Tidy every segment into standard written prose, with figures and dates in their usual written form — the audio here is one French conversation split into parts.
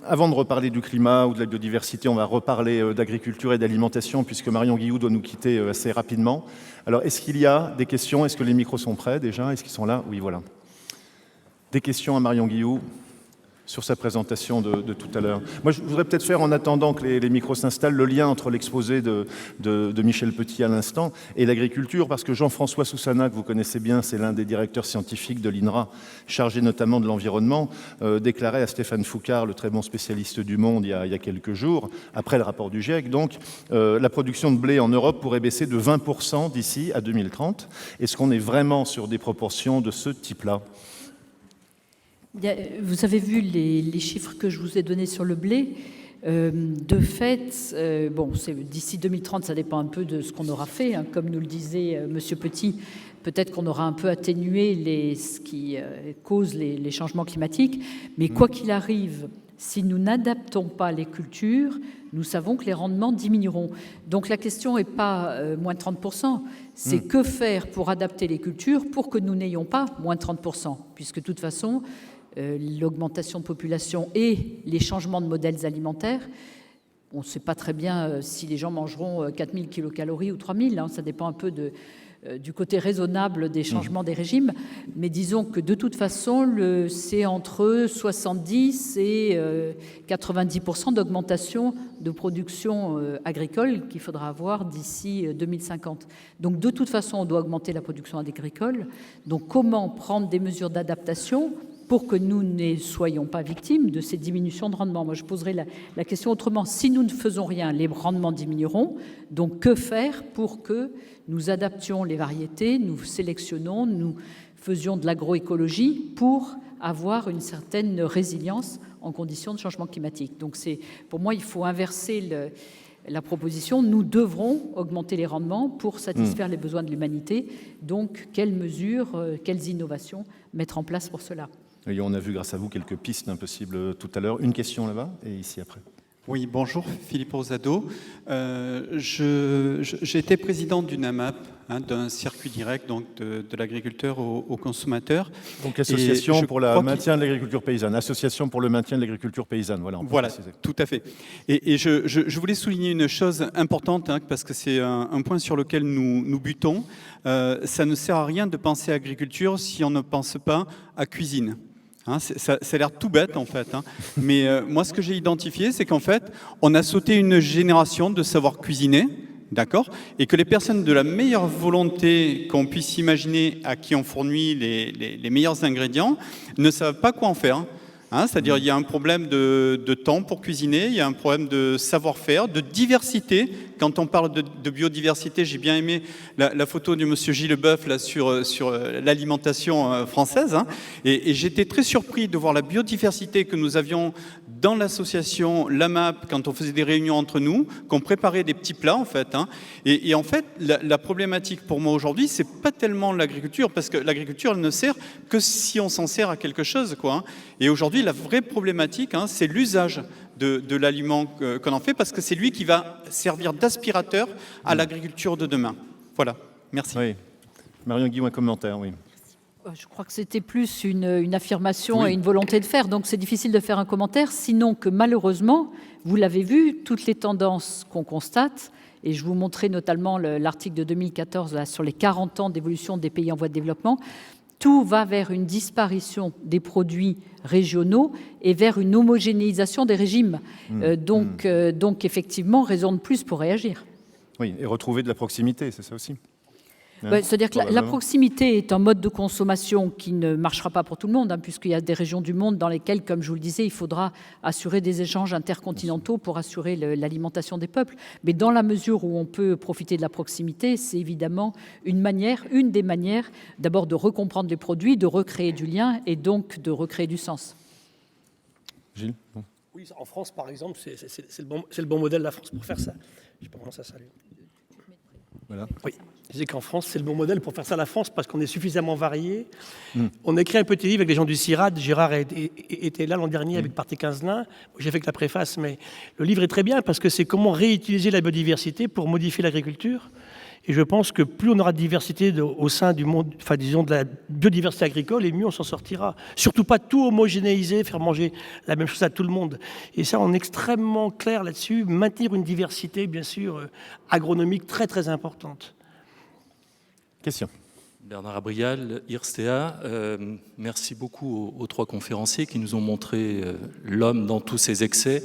avant de reparler du climat ou de la biodiversité, on va reparler d'agriculture et d'alimentation, puisque Marion Guilloux doit nous quitter assez rapidement. Alors, est-ce qu'il y a des questions? Est-ce que les micros sont prêts déjà? Est-ce qu'ils sont là? Oui, voilà. Des questions à Marion Guilloux sur sa présentation de tout à l'heure. Moi, je voudrais peut-être faire, en attendant que les micros s'installent, le lien entre l'exposé de Michel Petit à l'instant et l'agriculture, parce que Jean-François Soussana, que vous connaissez bien, c'est l'un des directeurs scientifiques de l'INRA, chargé notamment de l'environnement, déclarait à Stéphane Foucard, le très bon spécialiste du Monde, il y a quelques jours, après le rapport du GIEC, donc, la production de blé en Europe pourrait baisser de 20% d'ici à 2030. Est-ce qu'on est vraiment sur des proportions de ce type-là? Vous avez vu les chiffres que je vous ai donnés sur le blé. De fait, bon, d'ici 2030, ça dépend un peu de ce qu'on aura fait. Hein. Comme nous le disait Monsieur Petit, peut-être qu'on aura un peu atténué ce qui cause les changements climatiques. Mais quoi qu'il arrive, si nous n'adaptons pas les cultures, nous savons que les rendements diminueront. Donc la question n'est pas moins 30%, c'est que faire pour adapter les cultures pour que nous n'ayons pas moins 30%, puisque de toute façon, l'augmentation de population et les changements de modèles alimentaires, on ne sait pas très bien si les gens mangeront 4000 kilocalories ou 3000, hein, ça dépend un peu du côté raisonnable des changements des régimes, mais disons que de toute façon, c'est entre 70 et 90% d'augmentation de production agricole qu'il faudra avoir d'ici 2050. Donc de toute façon, on doit augmenter la production agricole. Donc comment prendre des mesures d'adaptation pour que nous ne soyons pas victimes de ces diminutions de rendement? Moi, je poserai la question autrement. Si nous ne faisons rien, les rendements diminueront. Donc, que faire pour que nous adaptions les variétés, nous sélectionnons, nous faisions de l'agroécologie pour avoir une certaine résilience en conditions de changement climatique? Donc, pour moi, il faut inverser la proposition. Nous devrons augmenter les rendements pour satisfaire les besoins de l'humanité. Donc, quelles mesures, quelles innovations mettre en place pour cela? Et on a vu grâce à vous quelques pistes impossibles tout à l'heure. Une question là-bas et ici après. Oui, bonjour, Philippe Rosado. J'ai été président d'une AMAP, hein, d'un circuit direct, donc de l'agriculteur au consommateur. Donc association pour le maintien de l'agriculture paysanne. Association pour le maintien de l'agriculture paysanne. Voilà, tout à fait. Et je voulais souligner une chose importante, hein, parce que c'est un point sur lequel nous butons. Ça ne sert à rien de penser à agriculture si on ne pense pas à cuisine. Hein, ça a l'air tout bête en fait, hein. Mais moi ce que j'ai identifié, c'est qu'en fait on a sauté une génération de savoir cuisiner, d'accord, et que les personnes de la meilleure volonté qu'on puisse imaginer, à qui on fournit les meilleurs ingrédients, ne savent pas quoi en faire. Hein, c'est-à-dire il y a un problème de temps pour cuisiner, il y a un problème de savoir-faire, de diversité. Quand on parle de biodiversité, j'ai bien aimé la photo du monsieur Gilles Leboeuf là, sur l'alimentation française. Hein, et j'étais très surpris de voir la biodiversité que nous avions dans l'association LAMAP, quand on faisait des réunions entre nous, qu'on préparait des petits plats en fait. Hein, et en fait, la problématique pour moi aujourd'hui, c'est pas tellement l'agriculture, parce que l'agriculture, elle ne sert que si on s'en sert à quelque chose, quoi. Hein. Et aujourd'hui, la vraie problématique, hein, c'est l'usage de l'aliment qu'on en fait, parce que c'est lui qui va servir d'aspirateur à l'agriculture de demain. Voilà, merci. Oui. Marion Guilloux, un commentaire, oui. Je crois que c'était plus une affirmation et une volonté de faire, donc c'est difficile de faire un commentaire, sinon que malheureusement, vous l'avez vu, toutes les tendances qu'on constate, et je vous montrais notamment l'article de 2014 là, sur les 40 ans d'évolution des pays en voie de développement, tout va vers une disparition des produits régionaux et vers une homogénéisation des régimes. Donc effectivement, raison de plus pour réagir. Oui, et retrouver de la proximité, c'est ça aussi. Ouais, c'est-à-dire que la proximité est un mode de consommation qui ne marchera pas pour tout le monde, hein, puisqu'il y a des régions du monde dans lesquelles, comme je vous le disais, il faudra assurer des échanges intercontinentaux pour assurer l'alimentation des peuples. Mais dans la mesure où on peut profiter de la proximité, c'est évidemment une des manières d'abord de recomprendre les produits, de recréer du lien et donc de recréer du sens. Gilles ? Oui, en France, par exemple, c'est le bon modèle de la France pour faire ça. Je sais pas comment ça s'allume. Voilà. Oui, je disais qu'en France, c'est le bon modèle pour faire ça la France, parce qu'on est suffisamment variés. On a écrit un petit livre avec des gens du CIRAD. Gérard était là l'an dernier avec Parti 15 nains. J'ai fait que la préface, mais le livre est très bien parce que c'est comment réutiliser la biodiversité pour modifier l'agriculture. Et je pense que plus on aura de diversité au sein du monde, enfin disons de la biodiversité agricole, et mieux on s'en sortira. Surtout pas tout homogénéiser, faire manger la même chose à tout le monde. Et ça, on est extrêmement clair là-dessus, maintenir une diversité, bien sûr, agronomique très très importante. Question. Bernard Abrial, IRSTEA, merci beaucoup aux trois conférenciers qui nous ont montré l'homme dans tous ses excès,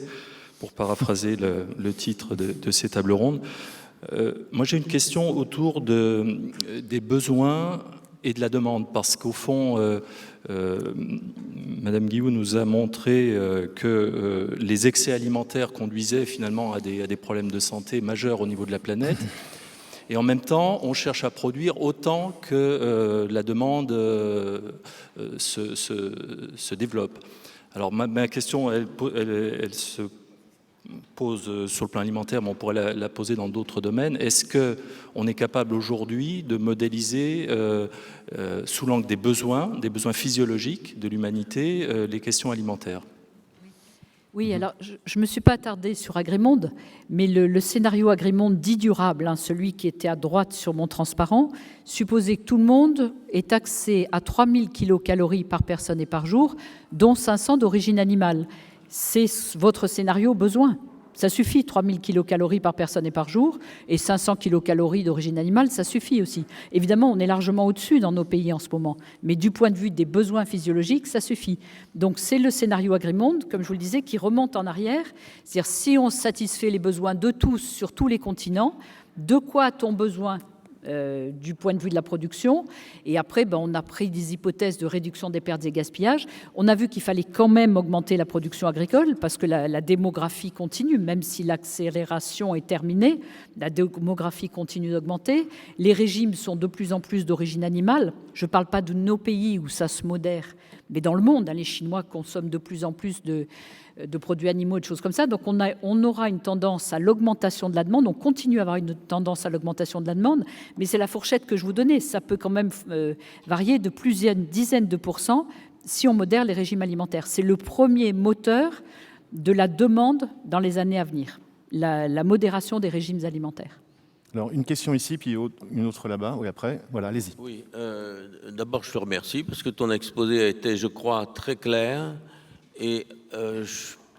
pour paraphraser le titre de ces tables rondes. Moi j'ai une question autour des besoins et de la demande, parce qu'au fond, Madame Guillou nous a montré que les excès alimentaires conduisaient finalement à des problèmes de santé majeurs au niveau de la planète. Et en même temps, on cherche à produire autant que la demande se développe. Alors ma question, elle se pose sur le plan alimentaire, mais on pourrait la poser dans d'autres domaines. Est-ce qu'on est capable aujourd'hui de modéliser, sous l'angle des besoins physiologiques de l'humanité, les questions alimentaires ? Oui, alors je ne me suis pas attardée sur Agrimonde, mais le scénario Agrimonde dit durable, hein, celui qui était à droite sur mon transparent, supposait que tout le monde ait accès à 3000 kilocalories par personne et par jour, dont 500 d'origine animale. C'est votre scénario besoin. Ça suffit, 3000 kilocalories par personne et par jour, et 500 kilocalories d'origine animale, ça suffit aussi. Évidemment, on est largement au-dessus dans nos pays en ce moment, mais du point de vue des besoins physiologiques, ça suffit. Donc c'est le scénario Agrimonde, comme je vous le disais, qui remonte en arrière. C'est-à-dire, si on satisfait les besoins de tous sur tous les continents, de quoi a-t-on besoin du point de vue de la production? Et après, on a pris des hypothèses de réduction des pertes et gaspillages. On a vu qu'il fallait quand même augmenter la production agricole parce que la démographie continue, même si l'accélération est terminée, la démographie continue d'augmenter. Les régimes sont de plus en plus d'origine animale. Je ne parle pas de nos pays où ça se modère, mais dans le monde, les Chinois consomment de plus en plus de produits animaux et de choses comme ça. Donc on aura une tendance à l'augmentation de la demande, on continue à avoir une tendance à l'augmentation de la demande, mais c'est la fourchette que je vous donnais. Ça peut quand même varier de plusieurs dizaines de pourcents si on modère les régimes alimentaires. C'est le premier moteur de la demande dans les années à venir, la modération des régimes alimentaires. Alors, une question ici, puis une autre là-bas. Oui, après, voilà, allez-y. Oui, d'abord, je te remercie parce que ton exposé a été, je crois, très clair. Et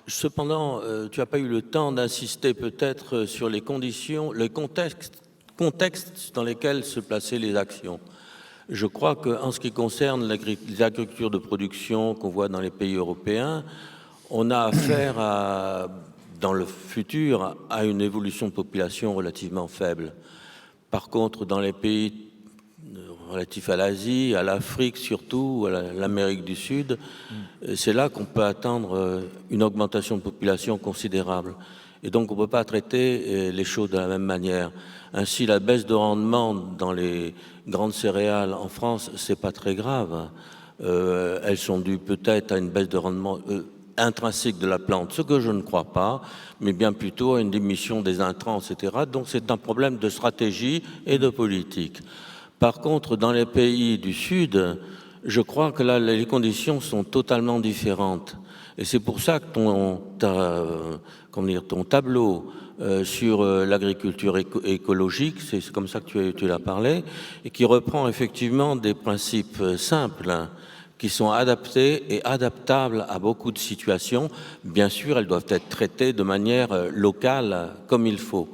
cependant, tu n'as pas eu le temps d'insister peut-être sur les conditions, le contexte dans lesquels se plaçaient les actions. Je crois qu'en ce qui concerne l'agriculture de production qu'on voit dans les pays européens, on a affaire dans le futur à une évolution de population relativement faible. Par contre, dans les pays relatifs à l'Asie, à l'Afrique surtout, à l'Amérique du Sud, c'est là qu'on peut attendre une augmentation de population considérable. Et donc on ne peut pas traiter les choses de la même manière. Ainsi, la baisse de rendement dans les grandes céréales en France, c'est pas très grave. Elles sont dues peut-être à une baisse de rendement intrinsèque de la plante, ce que je ne crois pas, mais bien plutôt à une diminution des intrants, etc. Donc c'est un problème de stratégie et de politique. Par contre, dans les pays du Sud, je crois que là, les conditions sont totalement différentes. Et c'est pour ça que ton tableau sur l'agriculture écologique, c'est comme ça que tu l'as parlé, et qui reprend effectivement des principes simples, qui sont adaptés et adaptables à beaucoup de situations. Bien sûr, elles doivent être traitées de manière locale, comme il faut.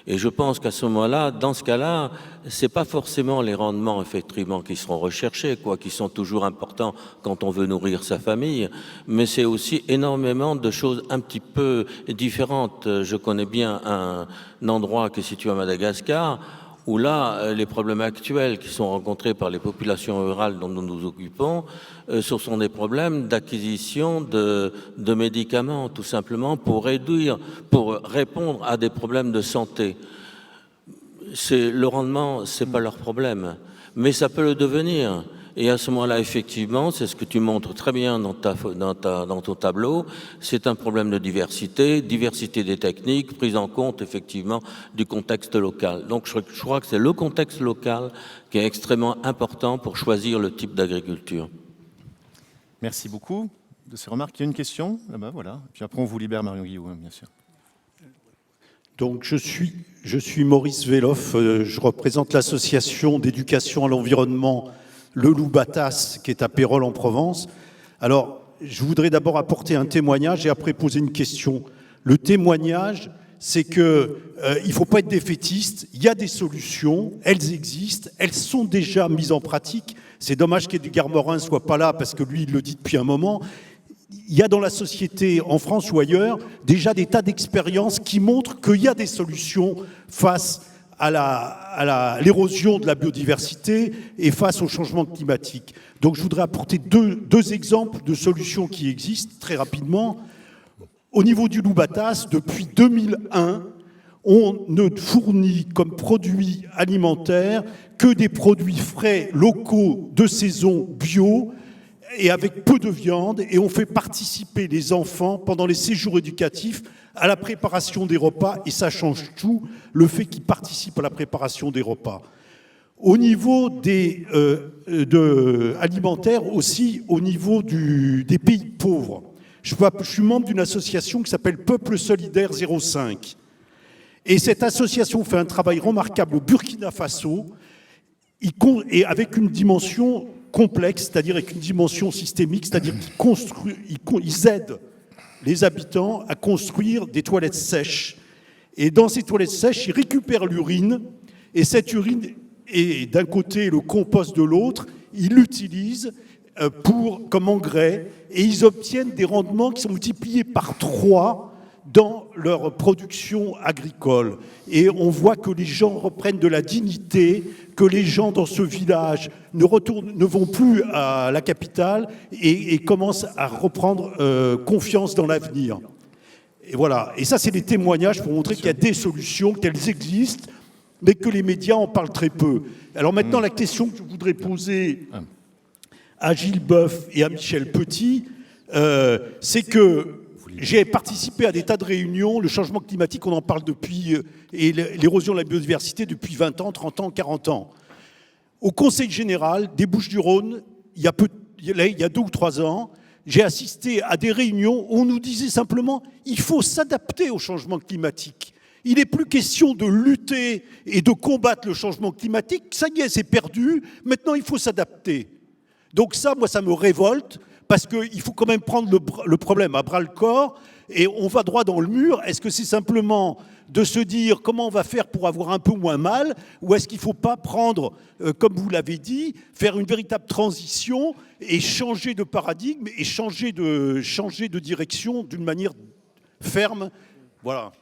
Et je pense qu'à ce moment-là, dans ce cas-là, c'est pas forcément les rendements, effectivement, qui seront recherchés, qui sont toujours importants quand on veut nourrir sa famille, mais c'est aussi énormément de choses un petit peu différentes. Je connais bien un endroit qui est situé à Madagascar, où là, les problèmes actuels qui sont rencontrés par les populations rurales dont nous nous occupons, ce sont des problèmes d'acquisition de médicaments, tout simplement, pour répondre à des problèmes de santé. Le rendement, c'est pas leur problème, mais ça peut le devenir. Et à ce moment-là, effectivement, c'est ce que tu montres très bien dans ton tableau, c'est un problème de diversité des techniques, prise en compte effectivement du contexte local. Donc je crois que c'est le contexte local qui est extrêmement important pour choisir le type d'agriculture. Merci beaucoup de ces remarques. Il y a une question là-bas, voilà. Puis après, on vous libère, Marion Guillou, bien sûr. Donc je suis Maurice Veloff, je représente l'association d'éducation à l'environnement Le Loup Batas, qui est à Pérols en Provence. Alors, je voudrais d'abord apporter un témoignage et après poser une question. Le témoignage, c'est que il ne faut pas être défaitiste, il y a des solutions, elles existent, elles sont déjà mises en pratique. C'est dommage qu'Edgar Morin ne soit pas là, parce que lui, il le dit depuis un moment. Il y a dans la société, en France ou ailleurs, déjà des tas d'expériences qui montrent qu'il y a des solutions face à l'érosion de la biodiversité et face au changement climatique. Donc je voudrais apporter deux exemples de solutions qui existent très rapidement. Au niveau du Loup Batas, depuis 2001, on ne fournit comme produits alimentaires que des produits frais, locaux, de saison, bio, et avec peu de viande, et on fait participer les enfants pendant les séjours éducatifs à la préparation des repas, et ça change tout, le fait qu'ils participent à la préparation des repas. Au niveau alimentaire aussi, au niveau des pays pauvres, je suis membre d'une association qui s'appelle Peuple Solidaire 05. Et cette association fait un travail remarquable au Burkina Faso, et avec une dimension complexe, c'est-à-dire avec une dimension systémique, c'est-à-dire qu'ils aident les habitants à construire des toilettes sèches. Et dans ces toilettes sèches, ils récupèrent l'urine, et cette urine est d'un côté le compost de l'autre, ils l'utilisent comme engrais, et ils obtiennent des rendements qui sont multipliés par 3 dans leur production agricole. Et on voit que les gens reprennent de la dignité, que les gens dans ce village ne vont plus à la capitale et commencent à reprendre confiance dans l'avenir. Et voilà. Et ça, c'est des témoignages pour montrer qu'il y a des solutions, qu'elles existent, mais que les médias en parlent très peu. Alors maintenant, la question que je voudrais poser à Gilles Boeuf et à Michel Petit, c'est que j'ai participé à des tas de réunions, le changement climatique, on en parle depuis, et l'érosion de la biodiversité depuis 20 ans, 30 ans, 40 ans. Au Conseil général des Bouches-du-Rhône, il y a 2 ou 3 ans, j'ai assisté à des réunions où on nous disait simplement il faut s'adapter au changement climatique. Il n'est plus question de lutter et de combattre le changement climatique, ça y est, c'est perdu, maintenant il faut s'adapter. Donc ça, moi, ça me révolte, parce qu'il faut quand même prendre le problème à bras-le-corps, et on va droit dans le mur. Est-ce que c'est simplement de se dire comment on va faire pour avoir un peu moins mal, ou est-ce qu'il ne faut pas prendre, comme vous l'avez dit, faire une véritable transition et changer de paradigme et changer de direction d'une manière ferme? Voilà.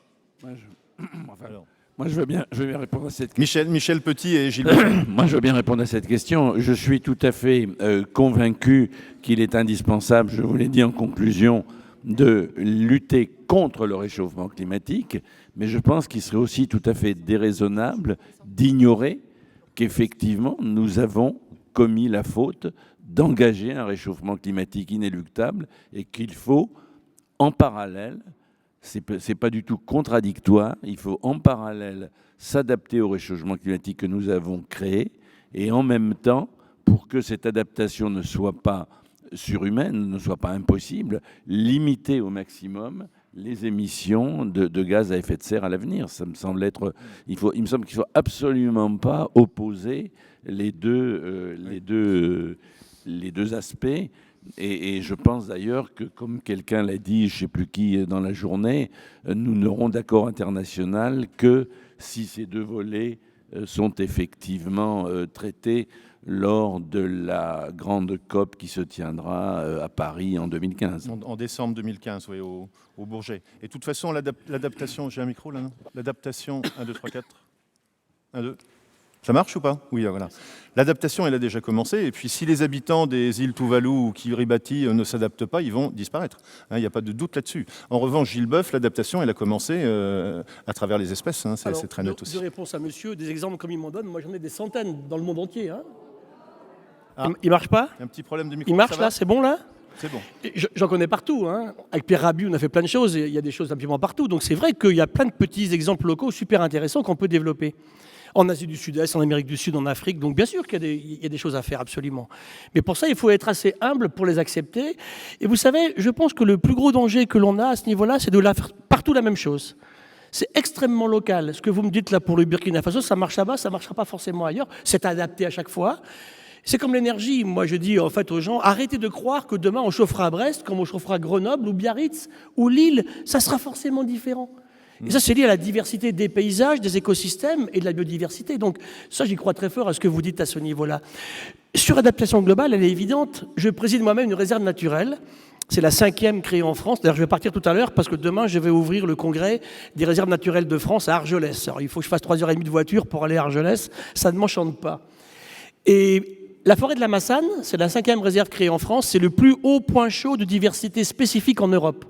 Moi, je veux bien répondre à cette question. Michel Petit et Gilles. Moi, je veux bien répondre à cette question. Je suis tout à fait convaincu qu'il est indispensable, je vous l'ai dit en conclusion, de lutter contre le réchauffement climatique, mais je pense qu'il serait aussi tout à fait déraisonnable d'ignorer qu'effectivement, nous avons commis la faute d'engager un réchauffement climatique inéluctable et qu'il faut, en parallèle, c'est pas du tout contradictoire, il faut en parallèle s'adapter au réchauffement climatique que nous avons créé et en même temps, pour que cette adaptation ne soit pas surhumaine, ne soit pas impossible, limiter au maximum les émissions de gaz à effet de serre à l'avenir. Ça me semble être, il me semble qu'il ne faut absolument pas opposer les deux aspects. Et je pense d'ailleurs que, comme quelqu'un l'a dit, je ne sais plus qui, dans la journée, nous n'aurons d'accord international que si ces deux volets sont effectivement traités lors de la grande COP qui se tiendra à Paris en 2015. En décembre 2015, oui, au Bourget. Et de toute façon, l'adaptation, j'ai un micro là, non? L'adaptation, 1, 2, 3, 4. 1, 2. Ça marche ou pas? Oui, voilà. L'adaptation, elle a déjà commencé. Et puis, si les habitants des îles Tuvalu ou Kiribati ne s'adaptent pas, ils vont disparaître. Il n'y a pas de doute là-dessus. En revanche, Gilles Boeuf, l'adaptation, elle a commencé à travers les espèces. C'est très net aussi. Deux réponses à monsieur, des exemples comme il m'en donne. Moi, j'en ai des centaines dans le monde entier. Ah. Il marche pas? Un petit problème de micro. Il marche là? C'est bon là? C'est bon. J'en connais partout. Avec Pierre Rabhi, on a fait plein de choses. Il y a des choses absolument partout. Donc, c'est vrai qu'il y a plein de petits exemples locaux super intéressants qu'on peut développer. En Asie du Sud-Est, en Amérique du Sud, en Afrique. Donc bien sûr qu'il y a des choses à faire, absolument. Mais pour ça, il faut être assez humble pour les accepter. Et vous savez, je pense que le plus gros danger que l'on a à ce niveau-là, c'est de faire partout la même chose. C'est extrêmement local. Ce que vous me dites là pour le Burkina Faso, ça marche là-bas, ça ne marchera pas forcément ailleurs. C'est adapté à chaque fois. C'est comme l'énergie. Moi, je dis en fait aux gens, arrêtez de croire que demain on chauffera à Brest comme on chauffera à Grenoble ou Biarritz ou Lille. Ça sera forcément différent. Et ça, c'est lié à la diversité des paysages, des écosystèmes et de la biodiversité. Donc ça, j'y crois très fort à ce que vous dites à ce niveau-là. Sur l'adaptation globale, elle est évidente. Je préside moi-même une réserve naturelle. C'est la 5e créée en France. D'ailleurs, je vais partir tout à l'heure parce que demain, je vais ouvrir le congrès des réserves naturelles de France à Argelès. Alors, il faut que je fasse 3h30 de voiture pour aller à Argelès. Ça ne m'enchante pas. Et la forêt de la Massane, c'est la 5e réserve créée en France. C'est le plus haut point chaud de diversité spécifique en Europe.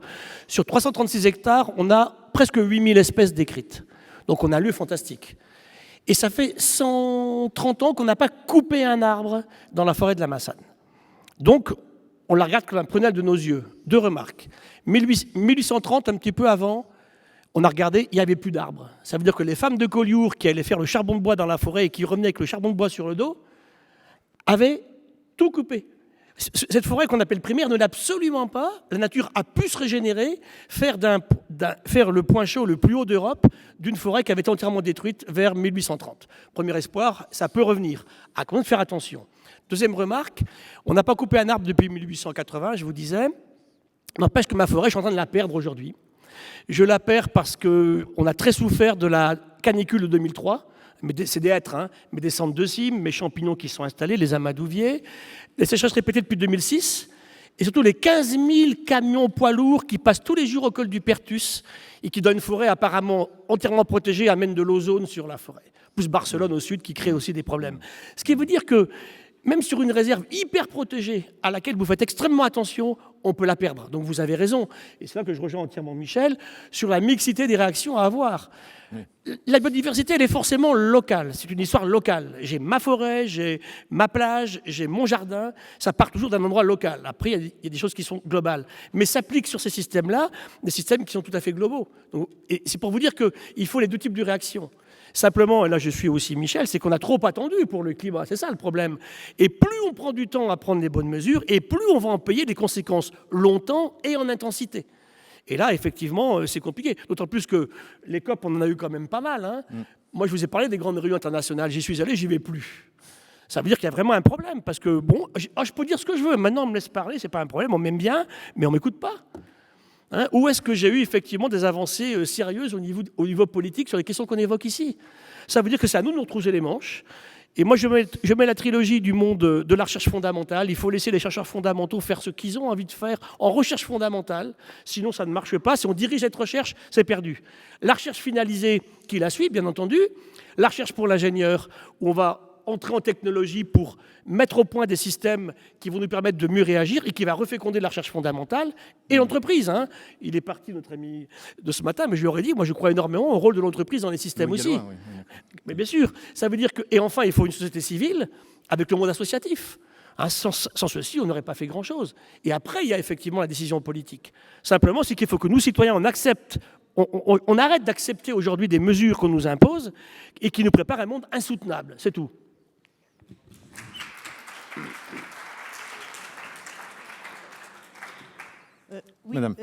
Sur 336 hectares, on a presque 8000 espèces décrites. Donc, on a un lieu fantastique. Et ça fait 130 ans qu'on n'a pas coupé un arbre dans la forêt de la Massane. Donc, on la regarde comme un prunelle de nos yeux. 2 remarques. 1830, un petit peu avant, on a regardé, il n'y avait plus d'arbres. Ça veut dire que les femmes de Collioure qui allaient faire le charbon de bois dans la forêt et qui revenaient avec le charbon de bois sur le dos, avaient tout coupé. Cette forêt qu'on appelle primaire ne l'a absolument pas. La nature a pu se régénérer, faire le point chaud le plus haut d'Europe d'une forêt qui avait été entièrement détruite vers 1830. Premier espoir, ça peut revenir. À condition de faire attention. Deuxième remarque, on n'a pas coupé un arbre depuis 1880, je vous disais. N'empêche que ma forêt, je suis en train de la perdre aujourd'hui. Je la perds parce qu'on a très souffert de la canicule de 2003. C'est des hêtres, hein, mes descentes de cimes, mes champignons qui sont installés, les amadouviers, les sécheresses répétées depuis 2006, et surtout les 15 000 camions poids lourds qui passent tous les jours au col du Pertus et qui, dans une forêt apparemment entièrement protégée, amènent de l'ozone sur la forêt. Plus Barcelone au sud qui crée aussi des problèmes. Ce qui veut dire que même sur une réserve hyper protégée à laquelle vous faites extrêmement attention, on peut la perdre. Donc vous avez raison, et c'est là que je rejoins entièrement Michel, sur la mixité des réactions à avoir. Oui. La biodiversité, elle est forcément locale, c'est une histoire locale. J'ai ma forêt, j'ai ma plage, j'ai mon jardin, ça part toujours d'un endroit local. Après, il y a des choses qui sont globales. Mais s'appliquent sur ces systèmes-là, des systèmes qui sont tout à fait globaux. Donc, et c'est pour vous dire qu'il faut les 2 types de réactions. Simplement, et là je suis aussi Michel, c'est qu'on a trop attendu pour le climat, c'est ça le problème. Et plus on prend du temps à prendre les bonnes mesures, et plus on va en payer des conséquences longtemps et en intensité. Et là, effectivement, c'est compliqué. D'autant plus que les COP, on en a eu quand même pas mal. Hein. Moi, je vous ai parlé des grandes réunions internationales, j'y suis allé, j'y vais plus. Ça veut dire qu'il y a vraiment un problème, parce que, bon, je peux dire ce que je veux, maintenant on me laisse parler, c'est pas un problème, on m'aime bien, mais on m'écoute pas. Hein, où est-ce que j'ai eu effectivement des avancées sérieuses au niveau politique sur les questions qu'on évoque ici? Ça veut dire que c'est à nous de nous retrousser les manches. Et moi, je mets la trilogie du monde de la recherche fondamentale. Il faut laisser les chercheurs fondamentaux faire ce qu'ils ont envie de faire en recherche fondamentale. Sinon, ça ne marche pas. Si on dirige cette recherche, c'est perdu. La recherche finalisée qui la suit, bien entendu. La recherche pour l'ingénieur, où on va entrer en technologie pour mettre au point des systèmes qui vont nous permettre de mieux réagir et qui va reféconder la recherche fondamentale. Et l'entreprise, hein. Il est parti, notre ami de ce matin, mais je lui aurais dit, moi je crois énormément au rôle de l'entreprise dans les systèmes aussi. Loin, oui. Mais bien sûr, ça veut dire que... Et enfin, il faut une société civile avec le monde associatif. Hein, sans ceci, on n'aurait pas fait grand-chose. Et après, il y a effectivement la décision politique. Simplement, c'est qu'il faut que nous, citoyens, on accepte, on arrête d'accepter aujourd'hui des mesures qu'on nous impose et qui nous préparent un monde insoutenable. C'est tout. Oui, Madame.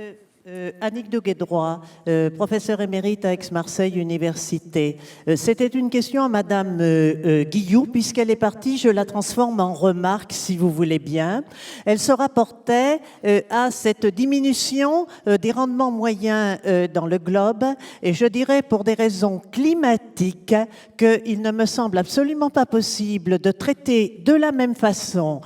Annick de Guédroit, professeure émérite à Aix-Marseille Université. C'était une question à Madame Guillou, puisqu'elle est partie, je la transforme en remarque, si vous voulez bien. Elle se rapportait à cette diminution des rendements moyens dans le globe, et je dirais pour des raisons climatiques qu'il ne me semble absolument pas possible de traiter de la même façon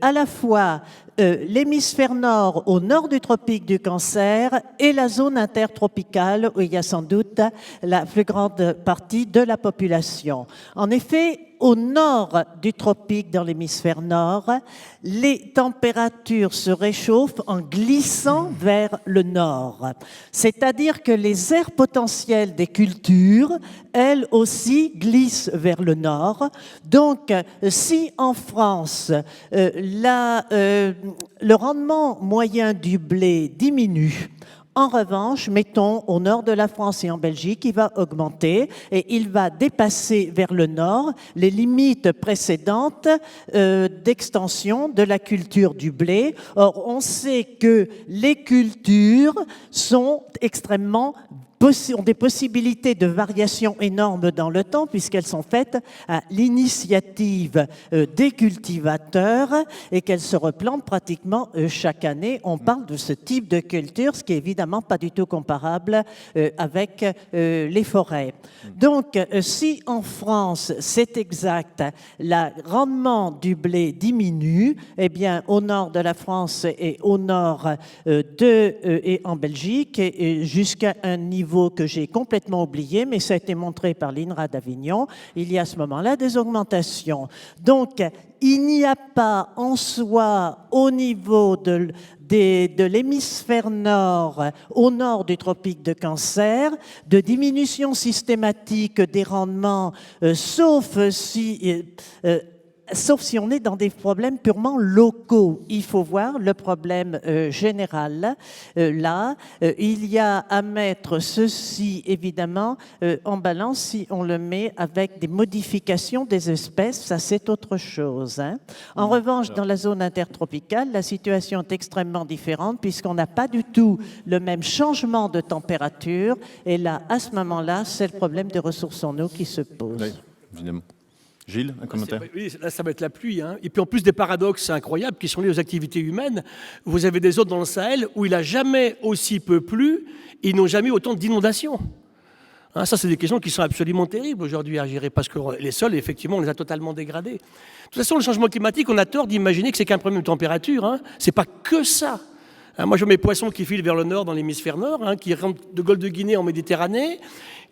à la fois l'hémisphère nord au nord du tropique du Cancer et la zone intertropicale où il y a sans doute la plus grande partie de la population. En effet, au nord du tropique, dans l'hémisphère nord, les températures se réchauffent en glissant vers le nord. C'est-à-dire que les aires potentielles des cultures, elles aussi, glissent vers le nord. Donc, si en France, le rendement moyen du blé diminue, en revanche, mettons au nord de la France et en Belgique, il va augmenter et il va dépasser vers le nord les limites précédentes d'extension de la culture du blé. Or, on sait que les cultures sont extrêmement ont des possibilités de variation énormes dans le temps puisqu'elles sont faites à l'initiative des cultivateurs et qu'elles se replantent pratiquement chaque année. On parle de ce type de culture, ce qui est évidemment pas du tout comparable avec les forêts. Donc, si en France, c'est exact, le rendement du blé diminue, eh bien, au nord de la France et au nord et en Belgique, et jusqu'à un niveau que j'ai complètement oublié, mais ça a été montré par l'INRA d'Avignon, il y a à ce moment-là des augmentations. Donc, il n'y a pas en soi, au niveau de l'hémisphère nord, au nord du tropique de Cancer, de diminution systématique des rendements, sauf si on est dans des problèmes purement locaux. Il faut voir le problème général. Là, il y a à mettre ceci, évidemment, en balance si on le met avec des modifications des espèces. Ça, c'est autre chose. Hein. En revanche, dans la zone intertropicale, la situation est extrêmement différente puisqu'on n'a pas du tout le même changement de température. Et là, à ce moment-là, c'est le problème des ressources en eau qui se pose. Oui, évidemment. Gilles, un commentaire? Oui, là, ça va être la pluie. Hein. Et puis en plus des paradoxes incroyables qui sont liés aux activités humaines. Vous avez des zones dans le Sahel où il n'a jamais aussi peu plu, et ils n'ont jamais eu autant d'inondations. Hein, ça, c'est des questions qui sont absolument terribles aujourd'hui à gérer, parce que les sols, effectivement, on les a totalement dégradés. De toute façon, le changement climatique, on a tort d'imaginer que c'est qu'un problème de température. Hein. C'est pas que ça. Hein, moi, je vois mes poissons qui filent vers le nord, dans l'hémisphère nord, hein, qui rentrent de Golfe de Guinée en Méditerranée,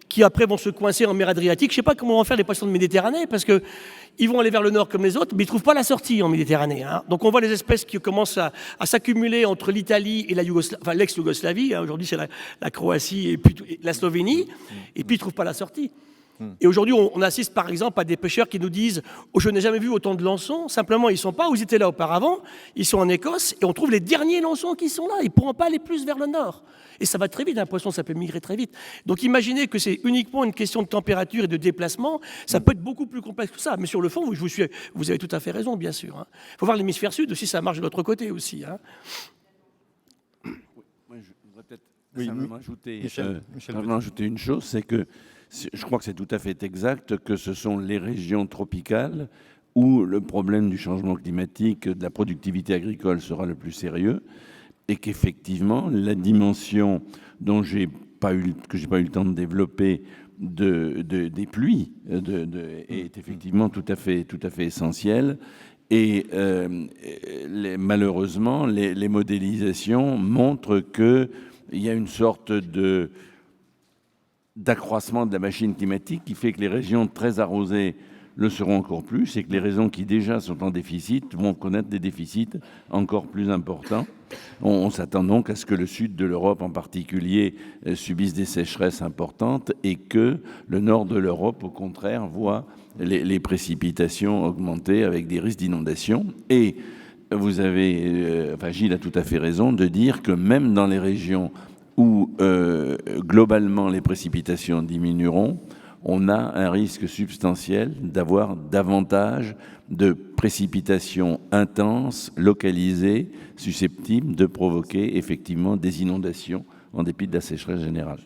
qui après vont se coincer en mer Adriatique. Je ne sais pas comment vont faire les poissons de Méditerranée, parce qu'ils vont aller vers le nord comme les autres, mais ils ne trouvent pas la sortie en Méditerranée. Hein. Donc on voit les espèces qui commencent à s'accumuler entre l'Italie et l'ex-Yougoslavie. Hein. Aujourd'hui, c'est la Croatie et puis la Slovénie. Et puis ils ne trouvent pas la sortie. Et aujourd'hui, on assiste par exemple à des pêcheurs qui nous disent « Je n'ai jamais vu autant de lançons ». Simplement, ils ne sont pas où ils étaient là auparavant. Ils sont en Écosse et on trouve les derniers lançons qui sont là. Ils ne pourront pas aller plus vers le nord. Et ça va très vite, un poisson, ça peut migrer très vite. Donc imaginez que c'est uniquement une question de température et de déplacement, ça peut être beaucoup plus complexe que ça. Mais sur le fond, vous avez tout à fait raison, bien sûr. Hein. Faut voir l'hémisphère sud aussi, ça marche de l'autre côté aussi. Hein. Moi, je voudrais peut-être simplement ajouter une chose, c'est que je crois que c'est tout à fait exact que ce sont les régions tropicales où le problème du changement climatique, de la productivité agricole sera le plus sérieux, et qu'effectivement, la dimension que j'ai pas eu le temps de développer des pluies est effectivement tout à fait essentielle. Et malheureusement, les modélisations montrent qu'il y a une sorte d'accroissement de la machine climatique qui fait que les régions très arrosées le seront encore plus, et que les régions qui déjà sont en déficit vont connaître des déficits encore plus importants. On s'attend donc à ce que le sud de l'Europe en particulier subisse des sécheresses importantes, et que le nord de l'Europe, au contraire, voit les précipitations augmenter avec des risques d'inondation. Et vous avez, Gilles a tout à fait raison de dire que même dans les régions où globalement les précipitations diminueront, on a un risque substantiel d'avoir davantage de précipitations intenses, localisées, susceptibles de provoquer effectivement des inondations en dépit de la sécheresse générale.